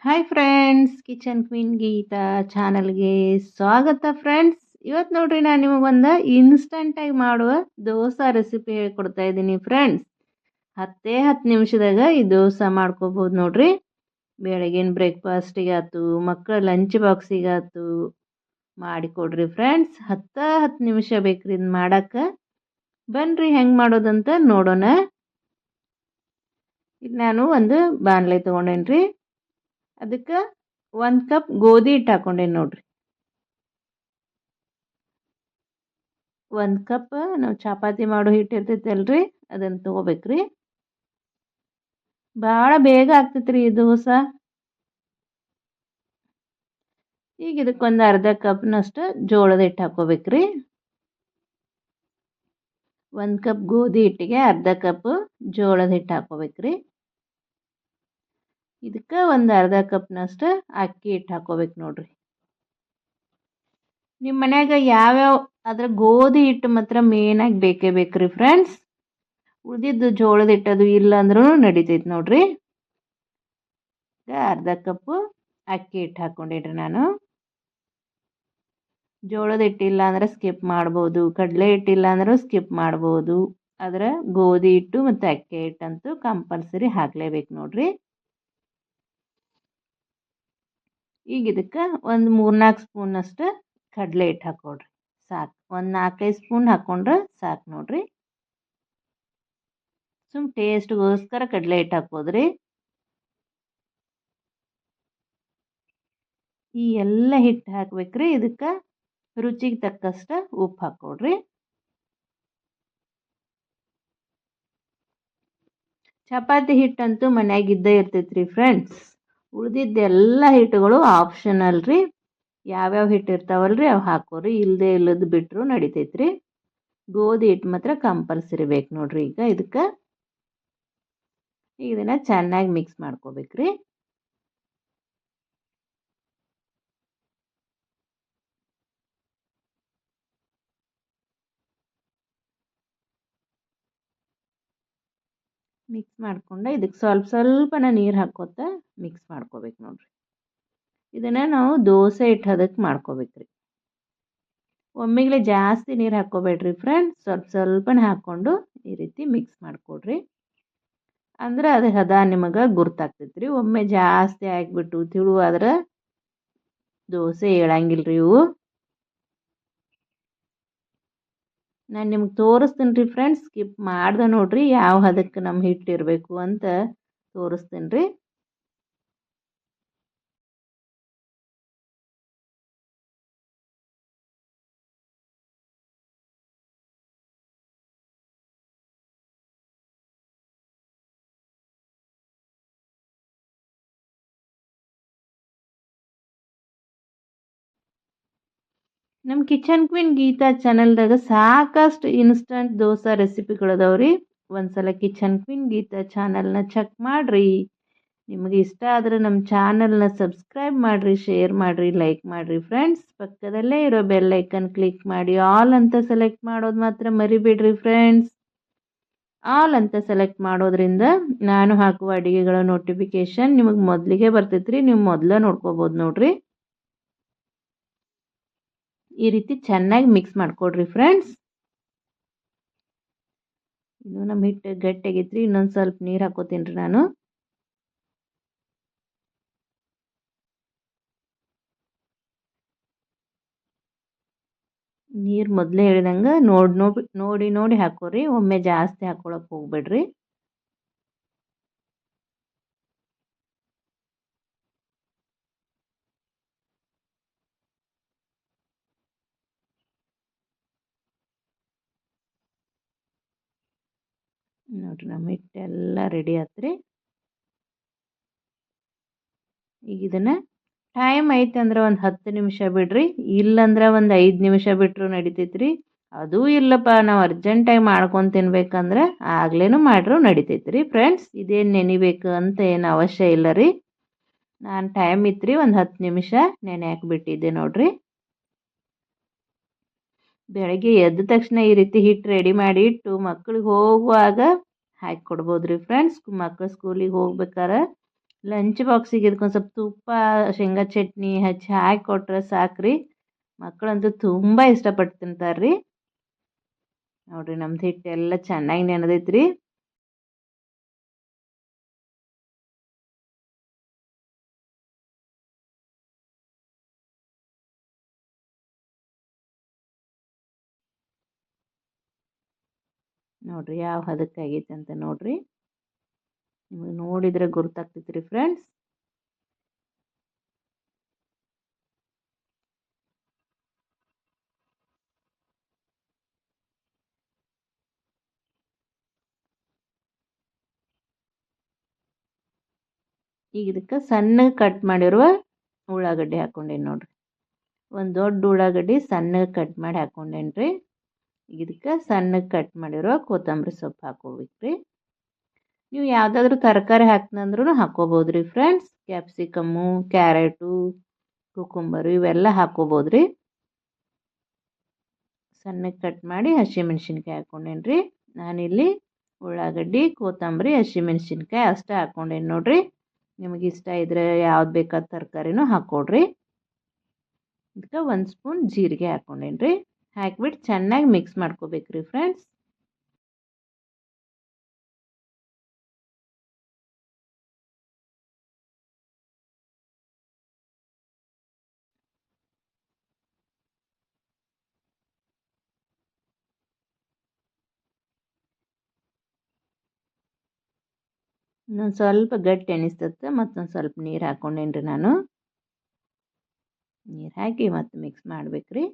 Hi friends, kitchen queen Geetha ಚಾನಲ್ಗೆ ಸ್ವಾಗತ friends. ಇವತ್ತು ನೋಡ್ರಿ ನಾನು ನಿಮಗೊಂದು ಇನ್ಸ್ಟಂಟಾಗಿ ಮಾಡುವ ದೋಸೆ ರೆಸಿಪಿ ಹೇಳ್ಕೊಡ್ತಾ ಇದ್ದೀನಿ ಫ್ರೆಂಡ್ಸ್. 10 ನಿಮಿಷದಾಗ ಈ ದೋಸೆ ಮಾಡ್ಕೋಬೋದು ನೋಡ್ರಿ. ಬೆಳಗಿನ ಬ್ರೇಕ್ಫಾಸ್ಟಿಗೆ ಆಯ್ತು, ಮಕ್ಕಳ ಲಂಚ್ ಬಾಕ್ಸಿಗೆ ಆಯ್ತು, ಮಾಡಿಕೊಡ್ರಿ ಫ್ರೆಂಡ್ಸ್. 10 ನಿಮಿಷ ಬೇಕ್ರಿ ಇದು ಮಾಡಕ್ಕೆ. ಬನ್ರಿ ಹೆಂಗೆ ಮಾಡೋದಂತ ನೋಡೋಣ. ಈಗ ನಾನು ಒಂದು ಬಾಣಲೆ ತೊಗೊಂಡೇನ್ರಿ. ಅದಕ್ಕೆ 1 ಕಪ್ ಗೋಧಿ ಹಿಟ್ಟು ಹಾಕೊಂಡೇನಿ ನೋಡ್ರಿ. 1 ಕಪ್ ನಾವು ಚಪಾತಿ ಮಾಡೋ ಹಿಟ್ಟು ಇರ್ತೈತಲ್ರಿ, ಅದನ್ನು ತೊಗೋಬೇಕ್ರಿ. ಭಾಳ ಬೇಗ ಆಗ್ತೈತ್ರಿ ಈ ದೋಸೆ. ಈಗ ಇದಕ್ಕೊಂದು ಅರ್ಧ ಕಪ್ನಷ್ಟು ಜೋಳದ ಹಿಟ್ಟು ಹಾಕೋಬೇಕ್ರಿ. 1 ಕಪ್ ಗೋಧಿ ಹಿಟ್ಟಿಗೆ ಅರ್ಧ ಕಪ್ ಜೋಳದ ಹಿಟ್ಟು ಹಾಕೋಬೇಕ್ರಿ. ಇದಕ್ಕೆ ಒಂದು ಅರ್ಧ ಕಪ್ನಷ್ಟು ಅಕ್ಕಿ ಹಿಟ್ಟು ಹಾಕೋಬೇಕು ನೋಡ್ರಿ. ನಿಮ್ಮ ಮನ್ಯಾಗ ಯಾವ್ಯಾವ ಅದ್ರ ಗೋಧಿ ಹಿಟ್ಟು ಮಾತ್ರ ಮೇನಾಗಿ ಬೇಕೇ ಬೇಕ್ರಿ ಫ್ರೆಂಡ್ಸ್. ಉಳಿದಿದ್ದು ಜೋಳದ ಹಿಟ್ಟದು ಇಲ್ಲ ಅಂದ್ರೂ ನಡಿತೈತೆ ನೋಡ್ರಿ. ಈಗ ಅರ್ಧ ಕಪ್ಪು ಅಕ್ಕಿ ಹಿಟ್ಟು ಹಾಕ್ಕೊಂಡಿಡ್ರಿ. ನಾನು ಜೋಳದ ಹಿಟ್ಟಿಲ್ಲ ಅಂದ್ರೆ ಸ್ಕಿಪ್ ಮಾಡ್ಬೋದು, ಕಡಲೆ ಹಿಟ್ಟಿಲ್ಲ ಅಂದ್ರೆ ಸ್ಕಿಪ್ ಮಾಡ್ಬೋದು. ಆದರೆ ಗೋಧಿ ಹಿಟ್ಟು ಮತ್ತು ಅಕ್ಕಿ ಹಿಟ್ಟಂತೂ ಕಂಪಲ್ಸರಿ ಹಾಕಲೇಬೇಕು ನೋಡ್ರಿ. ಈಗ ಇದಕ್ಕೆ ಒಂದು 3-4 ಸ್ಪೂನಷ್ಟು ಕಡಲೆ ಹಿಟ್ಟು ಹಾಕೊಡ್ರಿ, ಸಾಕು. ಒಂದು 4-5 ಸ್ಪೂನ್ ಹಾಕ್ಕೊಂಡ್ರೆ ಸಾಕು ನೋಡ್ರಿ. ಟೇಸ್ಟ್ಗೋಸ್ಕರ ಕಡಲೆ ಹಿಟ್ಟು ಹಾಕೋದ್ರಿ. ಈ ಎಲ್ಲ ಹಿಟ್ಟು ಹಾಕ್ಬೇಕ್ರಿ. ಇದಕ್ಕೆ ರುಚಿಗೆ ತಕ್ಕಷ್ಟು ಉಪ್ಪು ಹಾಕ್ಕೊಡ್ರಿ. ಚಪಾತಿ ಹಿಟ್ಟಂತೂ ಮನ್ಯಾಗಿದ್ದೇ ಇರ್ತೈತ್ರಿ ಫ್ರೆಂಡ್ಸ್. ಉಳಿದಿದ್ದೆಲ್ಲ ಹಿಟ್ಟುಗಳು ಆಪ್ಷನಲ್ ರೀ. ಯಾವ್ಯಾವ ಹಿಟ್ಟು ಇರ್ತಾವಲ್ರಿ ಅವು ಹಾಕೋರಿ, ಇಲ್ಲದೆ ಇಲ್ಲದು ಬಿಟ್ಟರು ನಡಿತೈತ್ರಿ. ಗೋಧಿ ಹಿಟ್ಟು ಮಾತ್ರ ಕಂಪಲ್ಸರಿ ಬೇಕು ನೋಡ್ರಿ. ಈಗ ಇದನ್ನು ಚೆನ್ನಾಗಿ ಮಿಕ್ಸ್ ಮಾಡ್ಕೋಬೇಕ್ರಿ. ಮಿಕ್ಸ್ ಮಾಡ್ಕೊಂಡು ಇದಕ್ಕೆ ಸ್ವಲ್ಪನ ನೀರು ಹಾಕೋತ ಮಿಕ್ಸ್ ಮಾಡ್ಕೋಬೇಕು ನೋಡ್ರಿ. ಇದನ್ನು ನಾವು ದೋಸೆ ಹಿಟ್ಟು ಹದಕ್ಕೆ ಮಾಡ್ಕೋಬೇಕ್ರಿ. ಒಮ್ಮೆಗಲೇ ಜಾಸ್ತಿ ನೀರು ಹಾಕ್ಕೋಬೇಡ್ರಿ ಫ್ರೆಂಡ್ಸ್. ಸ್ವಲ್ಪನೇ ಹಾಕ್ಕೊಂಡು ಈ ರೀತಿ ಮಿಕ್ಸ್ ಮಾಡಿಕೊಡ್ರಿ. ಅಂದ್ರೆ ಅದು ಹದ ನಿಮಗೆ ಗುರ್ತಾಗ್ತೈತ್ರಿ. ಒಮ್ಮೆ ಜಾಸ್ತಿ ಹಾಕ್ಬಿಟ್ಟು ತಿಳುವಾದ್ರೆ ದೋಸೆ ಹೇಳಂಗಿಲ್ರಿ ಇವು. ನಾನು ನಿಮ್ಗೆ ತೋರಿಸ್ತೀನಿ ರೀ ಫ್ರೆಂಡ್ಸ್, ಸ್ಕಿಪ್ ಮಾಡ್ದೆ ನೋಡ್ರಿ ಯಾವ ಹದಕ್ಕೆ ನಮ್ಮ ಹಿಟ್ಟು ಇರಬೇಕು ಅಂತ ತೋರಿಸ್ತೀನಿ ರೀ. ನಮ್ಮ ಕಿಚನ್ ಕ್ವೀನ್ ಗೀತಾ ಚಾನಲ್ದಾಗ ಸಾಕಷ್ಟು ಇನ್ಸ್ಟಂಟ್ ದೋಸೆ ರೆಸಿಪಿಗಳದಾವ್ರಿ. ಒಂದ್ಸಲ ಕಿಚನ್ ಕ್ವೀನ್ ಗೀತಾ ಚಾನಲ್ನ ಚೆಕ್ ಮಾಡಿರಿ. ನಿಮಗೆ ಇಷ್ಟ ಆದರೆ ನಮ್ಮ ಚಾನಲ್ನ ಸಬ್ಸ್ಕ್ರೈಬ್ ಮಾಡಿರಿ, ಶೇರ್ ಮಾಡಿರಿ, ಲೈಕ್ ಮಾಡಿರಿ ಫ್ರೆಂಡ್ಸ್. ಪಕ್ಕದಲ್ಲೇ ಇರೋ ಬೆಲ್ ಐಕನ್ ಕ್ಲಿಕ್ ಮಾಡಿ ಆಲ್ ಅಂತ ಸೆಲೆಕ್ಟ್ ಮಾಡೋದು ಮಾತ್ರ ಮರಿಬೇಡ್ರಿ ಫ್ರೆಂಡ್ಸ್. ಆಲ್ ಅಂತ ಸೆಲೆಕ್ಟ್ ಮಾಡೋದ್ರಿಂದ ನಾನು ಹಾಕುವ ಅಡುಗೆಗಳ ನೋಟಿಫಿಕೇಶನ್ ನಿಮಗೆ ಮೊದಲಿಗೆ ಬರ್ತೈತ್ರಿ. ನೀವು ಮೊದಲೇ ನೋಡ್ಕೋಬೋದು ನೋಡ್ರಿ. ಈ ರೀತಿ ಚೆನ್ನಾಗಿ ಮಿಕ್ಸ್ ಮಾಡ್ಕೊಡ್ರಿ ಫ್ರೆಂಡ್ಸ್. ಇನ್ನು ನಮ್ಮ ಹಿಟ್ಟು ಗಟ್ಟಿಯಾಗೈತ್ರಿ. ಇನ್ನೊಂದು ಸ್ವಲ್ಪ ನೀರು ಹಾಕೋತೀನಿ ರೀ ನಾನು. ನೀರು ಮೊದಲೇ ಹೇಳಿದಂಗೆ ನೋಡಿ ಹಾಕೋರಿ. ಒಮ್ಮೆ ಜಾಸ್ತಿ ಹಾಕೊಳಕ್ಕೆ ಹೋಗ್ಬೇಡ್ರಿ. ನೋಡ್ರಿ ನಮ್ಮ ಹಿಟ್ಟೆಲ್ಲ ರೆಡಿ ಆತ್ರಿ. ಈಗ ಇದನ್ನು ಟೈಮ್ ಐತೆ ಅಂದ್ರೆ ಒಂದು 10 ನಿಮಿಷ ಬಿಡ್ರಿ. ಇಲ್ಲಂದ್ರೆ ಒಂದು 5 ನಿಮಿಷ ಬಿಟ್ಟರು ನಡಿತೈತ್ರಿ. ಅದೂ ಇಲ್ಲಪ್ಪ ನಾವು ಅರ್ಜೆಂಟಾಗಿ ಮಾಡ್ಕೊಂಡು ತಿನ್ಬೇಕಂದ್ರೆ ಆಗ್ಲೇನು ಮಾಡ್ರೂ ನಡಿತೈತ್ರಿ ಫ್ರೆಂಡ್ಸ್. ಇದೇನು ನೆನಿಬೇಕು ಅಂತ ಏನು ಅವಶ್ಯ ಇಲ್ಲ ರೀ. ನಾನು ಟೈಮ್ ಇತ್ತು ರೀ, ಒಂದು 10 ನಿಮಿಷ ನೆನೆಯಾಕೆ ಬಿಟ್ಟಿದ್ದೆ ನೋಡ್ರಿ. ಬೆಳಗ್ಗೆ ಎದ್ದ ತಕ್ಷಣ ಈ ರೀತಿ ಹಿಟ್ಟು ರೆಡಿ ಮಾಡಿ ಇಟ್ಟು ಮಕ್ಳಿಗೆ ಹೋಗುವಾಗ ಹಾಕಿ ಕೊಡ್ಬೋದು ರೀ ಫ್ರೆಂಡ್ಸ್. ಮಕ್ಕಳು ಸ್ಕೂಲಿಗೆ ಹೋಗ್ಬೇಕಾರೆ ಲಂಚ್ ಬಾಕ್ಸಿಗೆ ಇದಕ್ಕೊಂದು ಸ್ವಲ್ಪ ತುಪ್ಪ ಶೇಂಗಾ ಚಟ್ನಿ ಹಚ್ಚಿ ಹಾಕಿ ಕೊಟ್ರೆ ಸಾಕ್ರಿ. ಮಕ್ಕಳಂತೂ ತುಂಬ ಇಷ್ಟಪಟ್ಟು ತಿಂತಾರ್ರಿ. ನೋಡ್ರಿ ನಮ್ದು ಹಿಟ್ಟೆಲ್ಲ ಚೆನ್ನಾಗಿ ನೆನೆದೈತ್ರಿ. ನೋಡ್ರಿ ಯಾವ ಹದಕ್ಕೆ ಆಗೈತೆ ಅಂತ ನೋಡ್ರಿ. ನಿಮಗೆ ನೋಡಿದ್ರೆ ಗುರ್ತಾಗ್ತೈತ್ರಿ ಫ್ರೆಂಡ್ಸ್. ಈಗ ಇದಕ್ಕೆ ಸಣ್ಣಗೆ ಕಟ್ ಮಾಡಿರುವ ಉಳ್ಳಾಗಡ್ಡಿ ಹಾಕ್ಕೊಂಡೇನಿ ನೋಡ್ರಿ. ಒಂದು ದೊಡ್ಡ ಉಳ್ಳಾಗಡ್ಡಿ ಸಣ್ಣಗೆ ಕಟ್ ಮಾಡಿ ಹಾಕ್ಕೊಂಡೇನ್ರಿ. ಈಗ ಇದಕ್ಕೆ ಸಣ್ಣಗೆ ಕಟ್ ಮಾಡಿರೋ ಕೊತ್ತಂಬರಿ ಸೊಪ್ಪು ಹಾಕ್ಕೋಬೇಕ್ರಿ. ನೀವು ಯಾವುದಾದ್ರೂ ತರಕಾರಿ ಹಾಕ್ತಂದ್ರೂ ಹಾಕ್ಕೋಬೋದ್ರಿ ಫ್ರೆಂಡ್ಸ್. ಕ್ಯಾಪ್ಸಿಕಮ್ಮು, ಕ್ಯಾರೆಟು, ಕುಕುಂಬರು ಇವೆಲ್ಲ ಹಾಕ್ಕೋಬೋದ್ರಿ. ಸಣ್ಣಗೆ ಕಟ್ ಮಾಡಿ ಹಸಿಮೆಣ್ಸಿನ್ಕಾಯಿ ಹಾಕ್ಕೊಂಡೇನ್ರಿ. ನಾನಿಲ್ಲಿ ಉಳ್ಳಾಗಡ್ಡಿ, ಕೊತ್ತಂಬರಿ, ಹಸಿಮೆಣ್ಸಿನ್ಕಾಯಿ ಅಷ್ಟೇ ಹಾಕ್ಕೊಂಡೇನಿ ನೋಡ್ರಿ. ನಿಮಗೆ ಇಷ್ಟ ಇದ್ದರೆ ಯಾವ್ದು ಬೇಕಾದ ತರಕಾರಿನೂ ಹಾಕ್ಕೊಡ್ರಿ. ಇದಕ್ಕೆ 1 ಸ್ಪೂನ್ ಜೀರಿಗೆ ಹಾಕ್ಕೊಂಡೇನ್ರಿ. ಹಾಕ್ಬಿಟ್ಟು ಚೆನ್ನಾಗಿ ಮಿಕ್ಸ್ ಮಾಡ್ಕೋಬೇಕ್ರಿ ಫ್ರೆಂಡ್ಸ್. ಇನ್ನೊಂದು ಸ್ವಲ್ಪ ಗಟ್ಟಿ ಅನಿಸ್ತತ್ತೆ ಮತ್ತೊಂದು ಸ್ವಲ್ಪ ನೀರು ಹಾಕ್ಕೊಂಡೇನ್ರಿ ನಾನು. ನೀರು ಹಾಕಿ ಮತ್ತೆ ಮಿಕ್ಸ್ ಮಾಡ್ಬೇಕ್ರಿ.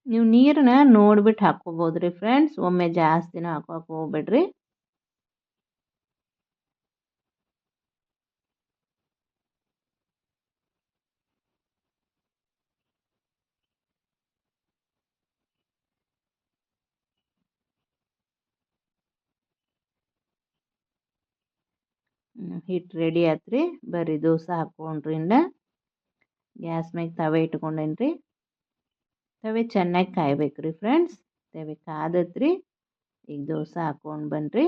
ನೀವು ನೀರನ್ನ ನೋಡ್ಬಿಟ್ಟು ಹಾಕ್ಕೋಬೋದ್ರಿ ಫ್ರೆಂಡ್ಸ್. ಒಮ್ಮೆ ಜಾಸ್ತಿನೂ ಹಾಕೋಕೆ ಹೋಗ್ಬೇಡ್ರಿ. ಹಿಟ್ಟು ರೆಡಿ ಆತ್ರಿ. ಬರ್ರಿ ದೋಸೆ ಹಾಕ್ಕೊಂಡ್ರಿಂದ ಗ್ಯಾಸ್ ಮ್ಯಾಗ ತವೆ ಇಟ್ಕೊಂಡೇನ್ರಿ. ತವೆ ಚೆನ್ನಾಗಿ ಕಾಯ್ಬೇಕ್ರಿ ಫ್ರೆಂಡ್ಸ್. ತವೆ ಕಾದತ್ರಿ. ಈಗ ದೋಸೆ ಹಾಕ್ಕೊಂಡು ಬನ್ನಿರಿ.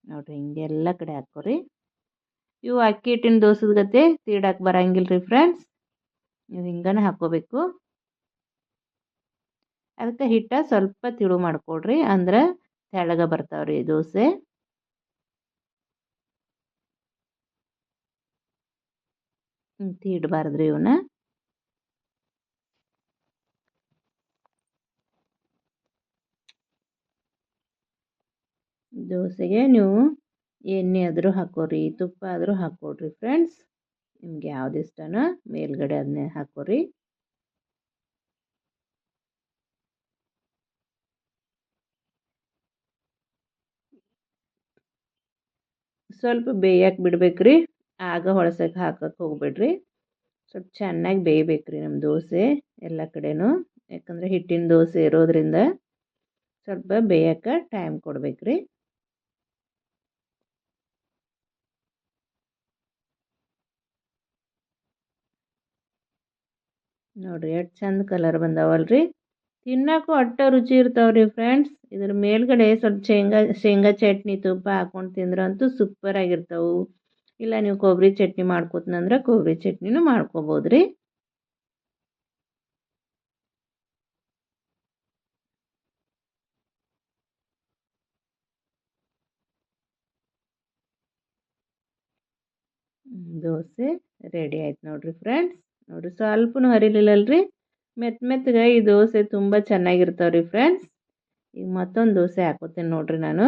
ನೋಡ್ರಿ ಹಿಂಗೆ ಎಲ್ಲ ಕಡೆ ಹಾಕೋರಿ. ಇವು ಅಕ್ಕಿ ಹಿಟ್ಟಿನ ದೋಸೆದ ಗತೆ ತೀಡಕ್ಕೆ ಬರಂಗಿಲ್ಲ ರೀ ಫ್ರೆಂಡ್ಸ್. ನೀವು ಹಿಂಗನೇ ಹಾಕ್ಕೋಬೇಕು. ಅದಕ್ಕೆ ಹಿಟ್ಟ ಸ್ವಲ್ಪ ತಿಳು ಮಾಡ್ಕೊಡ್ರಿ, ಅಂದ್ರೆ ತೆಳ್ಳಗೆ ಬರ್ತಾವ್ರಿ ದೋಸೆ. ತೀಡಬಾರ್ದ್ರಿ ಇವನ್ನ. ದೋಸೆಗೆ ನೀವು ಎಣ್ಣೆ ಆದರೂ ಹಾಕೋರಿ, ತುಪ್ಪ ಆದರೂ ಹಾಕ್ಕೊಡ್ರಿ ಫ್ರೆಂಡ್ಸ್. ನಿಮ್ಗೆ ಯಾವ್ದು ಇಷ್ಟನೋ ಮೇಲ್ಗಡೆ ಅದನ್ನೇ ಹಾಕೋರಿ. ಸ್ವಲ್ಪ ಬೇಯಕ್ಕೆ ಬಿಡ್ಬೇಕ್ರಿ. ಆಗ ಹೊಳಸಕ್ಕೆ ಹಾಕಕ್ಕೆ ಹೋಗ್ಬೇಡ್ರಿ. ಸ್ವಲ್ಪ ಚೆನ್ನಾಗಿ ಬೇಯಬೇಕ್ರಿ ನಮ್ಮ ದೋಸೆ ಎಲ್ಲ ಕಡೆನೂ. ಯಾಕಂದರೆ ಹಿಟ್ಟಿನ ದೋಸೆ ಇರೋದ್ರಿಂದ ಸ್ವಲ್ಪ ಬೇಯಕ್ಕೆ ಟೈಮ್ ಕೊಡ್ಬೇಕ್ರಿ. ನೋಡ್ರಿ ಎಷ್ಟು ಚಂದ ಕಲರ್ ಬಂದಾವಲ್ರಿ. ತಿನ್ನಕ್ಕೂ ಅಟ್ಟ ರುಚಿ ಇರ್ತಾವ್ರಿ ಫ್ರೆಂಡ್ಸ್. ಇದ್ರ ಮೇಲ್ಗಡೆ ಸ್ವಲ್ಪ ಶೇಂಗಾ ಚಟ್ನಿ ತುಪ್ಪ ಹಾಕ್ಕೊಂಡು ತಿಂದ್ರಂತೂ ಸೂಪರ್ ಆಗಿರ್ತಾವು. ಇಲ್ಲ ನೀವು ಕೊಬ್ಬರಿ ಚಟ್ನಿ ಮಾಡ್ಕೊತನಂದ್ರೆ ಕೊಬ್ಬರಿ ಚಟ್ನಿನೂ ಮಾಡ್ಕೋಬೋದ್ರಿ. ದೋಸೆ ರೆಡಿ ಆಯ್ತು ನೋಡ್ರಿ ಫ್ರೆಂಡ್ಸ್. ನೋಡ್ರಿ ಸ್ವಲ್ಪನೂ ಹರಿಲಿಲ್ಲಲ್ರಿ. ಮೆತ್ತಗೆ ಈ ದೋಸೆ ತುಂಬ ಚೆನ್ನಾಗಿರ್ತಾವ್ರಿ ಫ್ರೆಂಡ್ಸ್. ಈಗ ಮತ್ತೊಂದು ದೋಸೆ ಹಾಕೋತೀನಿ ನೋಡ್ರಿ ನಾನು.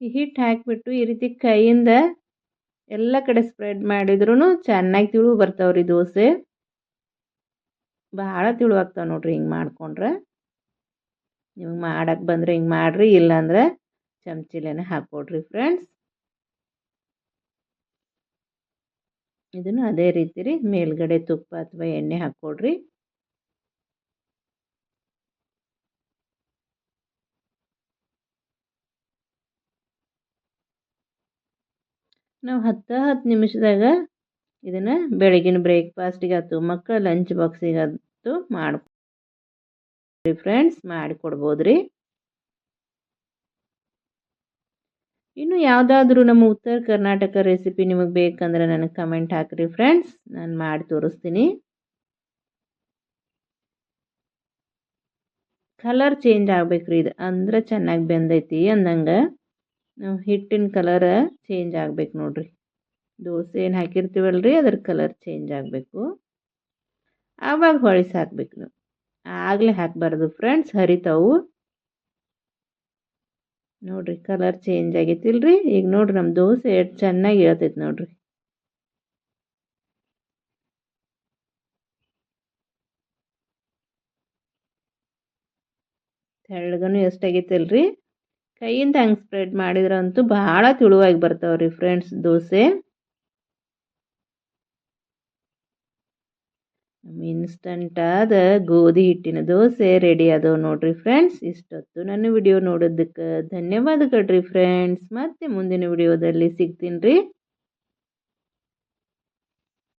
ಈ ಹಿಟ್ಟು ಹಾಕಿಬಿಟ್ಟು ಈ ರೀತಿ ಕೈಯಿಂದ ಎಲ್ಲ ಕಡೆ ಸ್ಪ್ರೆಡ್ ಮಾಡಿದ್ರೂ ಚೆನ್ನಾಗಿ ತಿಳು ಬರ್ತಾವ್ರಿ ದೋಸೆ. ಭಾಳ ತಿಳು ಆಗ್ತಾವೆ ನೋಡ್ರಿ ಹಿಂಗೆ ಮಾಡ್ಕೊಂಡ್ರೆ. ನಿಮ್ಗೆ ಮಾಡಕ್ಕೆ ಬಂದರೆ ಹಿಂಗೆ ಮಾಡಿರಿ, ಇಲ್ಲಾಂದ್ರೆ ಚಮಚಿಲೇನೆ ಹಾಕ್ಕೊಡ್ರಿ ಫ್ರೆಂಡ್ಸ್. ಇದನ್ನು ಅದೇ ರೀತಿ ರೀ ಮೇಲ್ಗಡೆ ತುಪ್ಪ ಅಥವಾ ಎಣ್ಣೆ ಹಾಕ್ಕೊಡ್ರಿ. ನಾವು 10 ನಿಮಿಷದಾಗ ಇದನ್ನು ಬೆಳಗಿನ ಬ್ರೇಕ್ಫಾಸ್ಟಿಗೆ ಆಯ್ತು ಮಕ್ಕಳ ಲಂಚ್ ಬಾಕ್ಸಿಗೆ ಆಯ್ತು ಫ್ರೆಂಡ್ಸ್ ಮಾಡಿಕೊಡ್ಬೋದು ರೀ. ಇನ್ನು ಯಾವುದಾದ್ರೂ ನಮ್ಮ ಉತ್ತರ ಕರ್ನಾಟಕ ರೆಸಿಪಿ ನಿಮಗೆ ಬೇಕಂದ್ರೆ ನನಗೆ ಕಮೆಂಟ್ ಹಾಕಿರಿ ಫ್ರೆಂಡ್ಸ್, ನಾನು ಮಾಡಿ ತೋರಿಸ್ತೀನಿ. ಕಲರ್ ಚೇಂಜ್ ಆಗ್ಬೇಕು ರೀ, ಇದು ಅಂದ್ರೆ ಚೆನ್ನಾಗಿ ಬೆಂದೈತಿ ಅಂದಂಗೆ. ನಾವು ಹಿಟ್ಟಿನ ಕಲರ್ ಚೇಂಜ್ ಆಗ್ಬೇಕು ನೋಡ್ರಿ. ದೋಸೆ ಏನು ಹಾಕಿರ್ತೀವಲ್ರಿ ಅದ್ರ ಕಲರ್ ಚೇಂಜ್ ಆಗಬೇಕು. ಆವಾಗ ಹೊಳಿಸಿ ಹಾಕ್ಬೇಕು ನಾವು, ಆಗಲೇ ಹಾಕಬಾರ್ದು ಫ್ರೆಂಡ್ಸ್, ಹರಿತಾವು ನೋಡ್ರಿ. ಕಲರ್ ಚೇಂಜ್ ಆಗೈತಿಲ್ರಿ. ಈಗ ನೋಡ್ರಿ ನಮ್ಮ ದೋಸೆ ಎಷ್ಟು ಚೆನ್ನಾಗಿ ಹೇಳ್ತೈತಿ ನೋಡ್ರಿ. ತೆಳ್ಳಗನು ಎಷ್ಟಾಗೈತಲ್ರಿ. ಕೈಯಿಂದ ಹಂಗೆ ಸ್ಪ್ರೆಡ್ ಮಾಡಿದ್ರಂತೂ ಭಾಳ ತಿಳುವಾಗಿ ಬರ್ತಾವ್ರಿ ಫ್ರೆಂಡ್ಸ್ ದೋಸೆ. ಇನ್ಸ್ಟಂಟ್ ಆದ ಗೋಧಿ ಹಿಟ್ಟಿನ ದೋಸೆ ರೆಡಿ ಆದವು ನೋಡ್ರಿ ಫ್ರೆಂಡ್ಸ್. ಇಷ್ಟೊತ್ತು ನನ್ನ ವಿಡಿಯೋ ನೋಡೋದಕ್ಕೆ ಧನ್ಯವಾದಗಳು ರೀ ಫ್ರೆಂಡ್ಸ್. ಮತ್ತೆ ಮುಂದಿನ ವಿಡಿಯೋದಲ್ಲಿ ಸಿಗ್ತೀನಿ ರೀ.